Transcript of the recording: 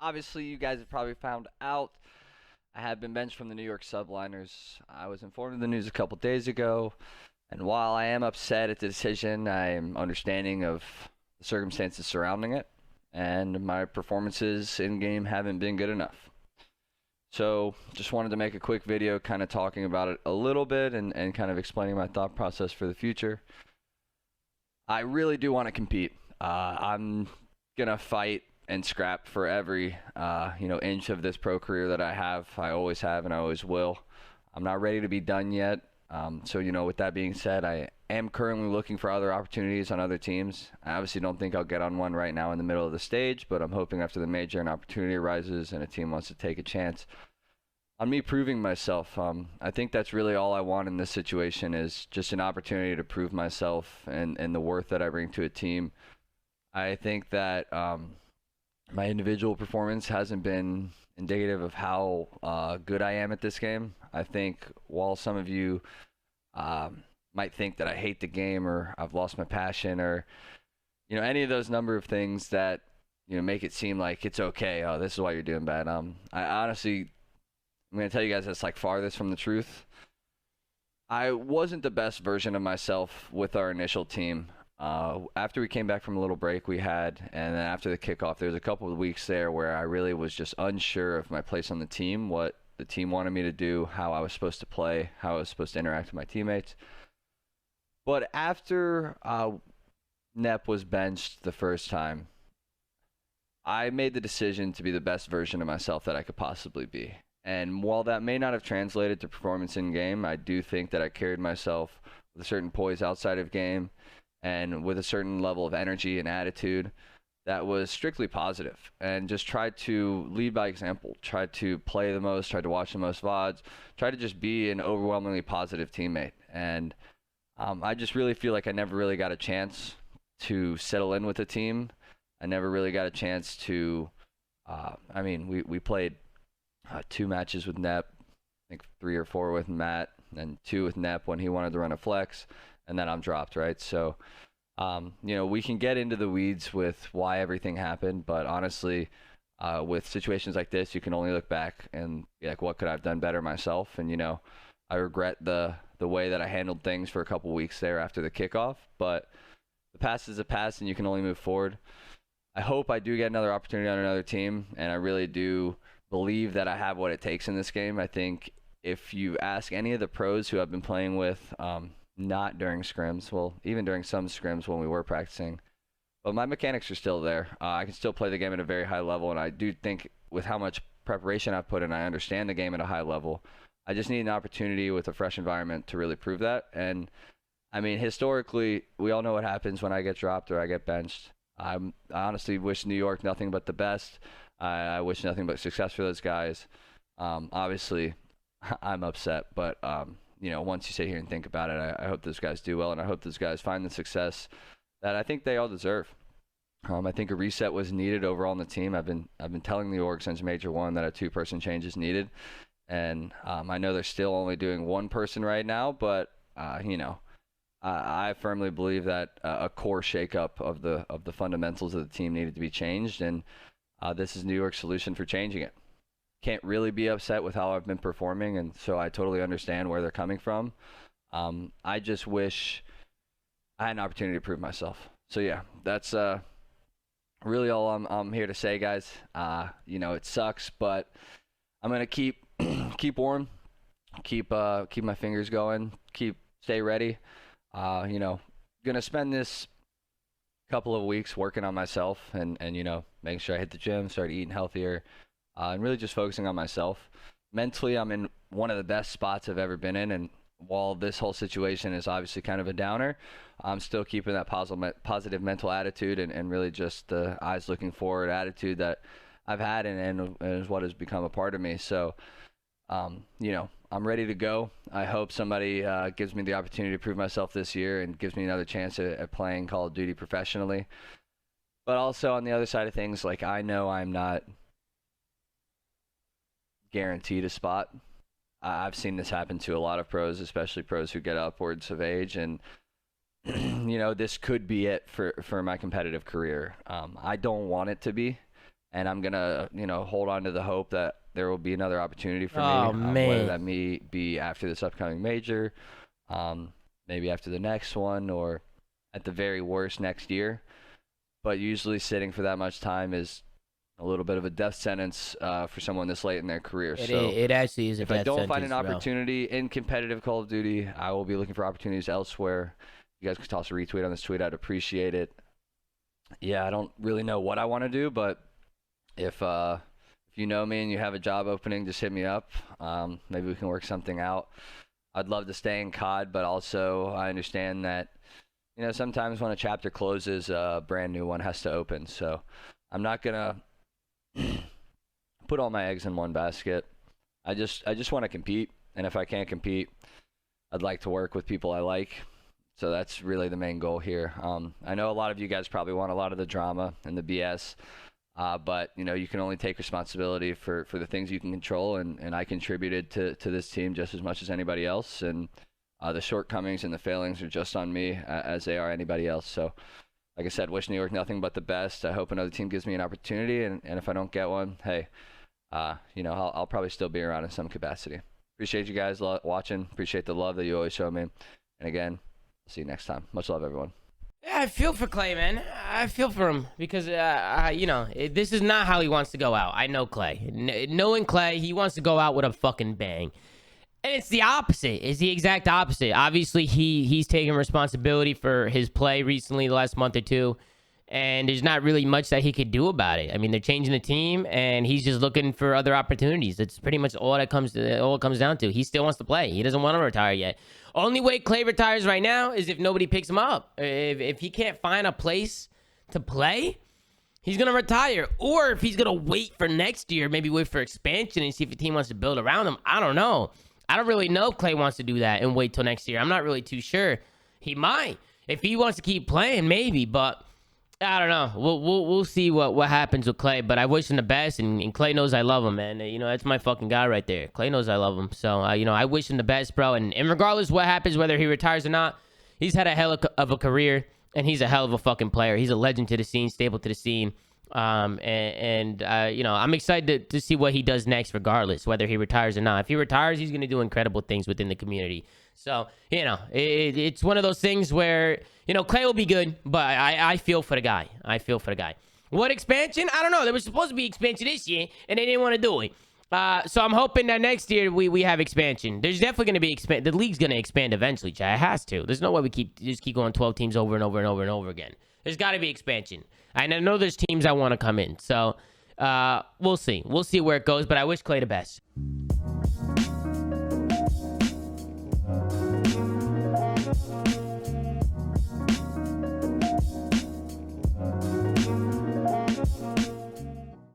Obviously, you guys have probably found out I have been benched from the New York Subliners. I was informed of the news a couple days ago, and while I am upset at the decision, I am understanding of the circumstances surrounding it, and my performances in game haven't been good enough. So, just wanted to make a quick video kind of talking about it a little bit and kind of explaining my thought process for the future. I really do want to compete. I'm gonna fight and scrap for every inch of this pro career that I have. I always have and I always will. I'm not ready to be done yet. So with that being said, I am currently looking for other opportunities on other teams. I obviously don't think I'll get on one right now in the middle of the stage, but I'm hoping after the major an opportunity arises and a team wants to take a chance on me proving myself. I think that's really all I want in this situation is just an opportunity to prove myself and the worth that I bring to a team. I think that my individual performance hasn't been indicative of how good I am at this game. I think while some of you might think that I hate the game or I've lost my passion or any of those number of things that make it seem like it's okay. Oh, this is why you're doing bad. I honestly, I'm gonna tell you guys that's like farthest from the truth. I wasn't the best version of myself with our initial team. After we came back from a little break we had, and then after the kickoff, there was a couple of weeks there where I really was just unsure of my place on the team, what the team wanted me to do, how I was supposed to play, how I was supposed to interact with my teammates. But after Nep was benched the first time, I made the decision to be the best version of myself that I could possibly be. And while that may not have translated to performance in game, I do think that I carried myself with a certain poise outside of game and with a certain level of energy and attitude that was strictly positive, and just tried to lead by example, tried to play the most, tried to watch the most VODs, tried to just be an overwhelmingly positive teammate. And I just really feel like I never really got a chance to settle in with the team. I never really got a chance to, we played 2 matches with Nep, I think 3 or 4 with Matt, and 2 with Nep when he wanted to run a flex, and then I'm dropped, right? So, we can get into the weeds with why everything happened, but honestly, with situations like this, you can only look back and be like, what could I have done better myself? And, I regret the way that I handled things for a couple weeks there after the kickoff, but the past is the past and you can only move forward. I hope I do get another opportunity on another team, and I really do believe that I have what it takes in this game. I think if you ask any of the pros who I've been playing with, not during scrims, well, even during some scrims when we were practicing, but my mechanics are still there. I can still play the game at a very high level, and I do think with how much preparation I've put in, I understand the game at a high level. I just need an opportunity with a fresh environment to really prove that. And historically, we all know what happens when I get dropped or I get benched. I honestly wish New York nothing but the best. I wish nothing but success for those guys. Obviously, I'm upset, but once you sit here and think about it, I hope those guys do well, and I hope those guys find the success that I think they all deserve. I think a reset was needed overall on the team. I've been telling the org since Major 1 that a 2-person change is needed, and I know they're still only doing 1 person right now, but I firmly believe that a core shakeup of the fundamentals of the team needed to be changed, and this is New York's solution for changing it. Can't really be upset with how I've been performing, and so I totally understand where they're coming from. I just wish I had an opportunity to prove myself. So yeah, that's really all I'm here to say, guys. It sucks, but I'm gonna keep warm, keep my fingers going, stay ready. Gonna spend this couple of weeks working on myself and making sure I hit the gym, start eating healthier, and really just focusing on myself. Mentally, I'm in one of the best spots I've ever been in, and while this whole situation is obviously kind of a downer, I'm still keeping that positive mental attitude and really just the eyes looking forward attitude that I've had and is what has become a part of me. So, I'm ready to go. I hope somebody gives me the opportunity to prove myself this year and gives me another chance at playing Call of Duty professionally. But also on the other side of things, like I know I'm not guaranteed a spot. I've seen this happen to a lot of pros, especially pros who get upwards of age, and this could be it for my competitive career. I don't want it to be. and I'm gonna, hold on to the hope that there will be another opportunity for me. Oh, man. Whether that be after this upcoming major, maybe after the next one, or at the very worst next year. But usually sitting for that much time is a little bit of a death sentence for someone this late in their career. It actually is a if death I don't sentence, find an bro. opportunity in competitive Call of Duty, I will be looking for opportunities elsewhere. You guys could toss a retweet on this tweet. I'd appreciate it. Yeah, I don't really know what I want to do, but if you know me and you have a job opening, just hit me up. Maybe we can work something out. I'd love to stay in COD, but also I understand that, sometimes when a chapter closes, a brand new one has to open. So I'm not gonna put all my eggs in one basket. I just want to compete, and if I can't compete, I'd like to work with people I like. So that's really the main goal here. I know a lot of you guys probably want a lot of the drama and the BS, but you can only take responsibility for the things you can control, and I contributed to this team just as much as anybody else, and the shortcomings and the failings are just on me as they are anybody else. So like I said, wish New York nothing but the best. I hope another team gives me an opportunity, and if I don't get one, hey, I'll probably still be around in some capacity. Appreciate you guys watching. Appreciate the love that you always show me. And again, see you next time. Much love, everyone. Yeah, I feel for Clay, man. I feel for him because, this is not how he wants to go out. I know Clay. Knowing Clay, he wants to go out with a fucking bang. And it's the opposite. It's the exact opposite. Obviously, he's taken responsibility for his play recently, the last month or two, and there's not really much that he could do about it. I mean, they're changing the team, and he's just looking for other opportunities. It's pretty much all it comes down to. He still wants to play. He doesn't want to retire yet. Only way Clay retires right now is if nobody picks him up. If he can't find a place to play, he's going to retire. Or if he's going to wait for next year, maybe wait for expansion and see if a team wants to build around him. I don't know. I don't really know if Clay wants to do that and wait till next year. I'm not really too sure. He might. If he wants to keep playing, maybe. But I don't know. We'll see what happens with Clay. But I wish him the best. And Clay knows I love him, man. That's my fucking guy right there. Clay knows I love him. So, I wish him the best, bro. And regardless of what happens, whether he retires or not, he's had a hell of a career. And he's a hell of a fucking player. He's a legend to the scene, stable to the scene. I'm excited to see what he does next, regardless whether he retires or not. If he retires, he's going to do incredible things within the community. So, it's one of those things where, Clay will be good, but I feel for the guy. What expansion? I don't know. There was supposed to be expansion this year, and they didn't want to do it. So I'm hoping that next year we have expansion. There's definitely going to be the league's going to expand eventually, Chad. It has to. There's no way we just keep going 12 teams over and over and over and over again. There's got to be expansion. And I know there's teams that want to come in. So we'll see. We'll see where it goes. But I wish Clay the best.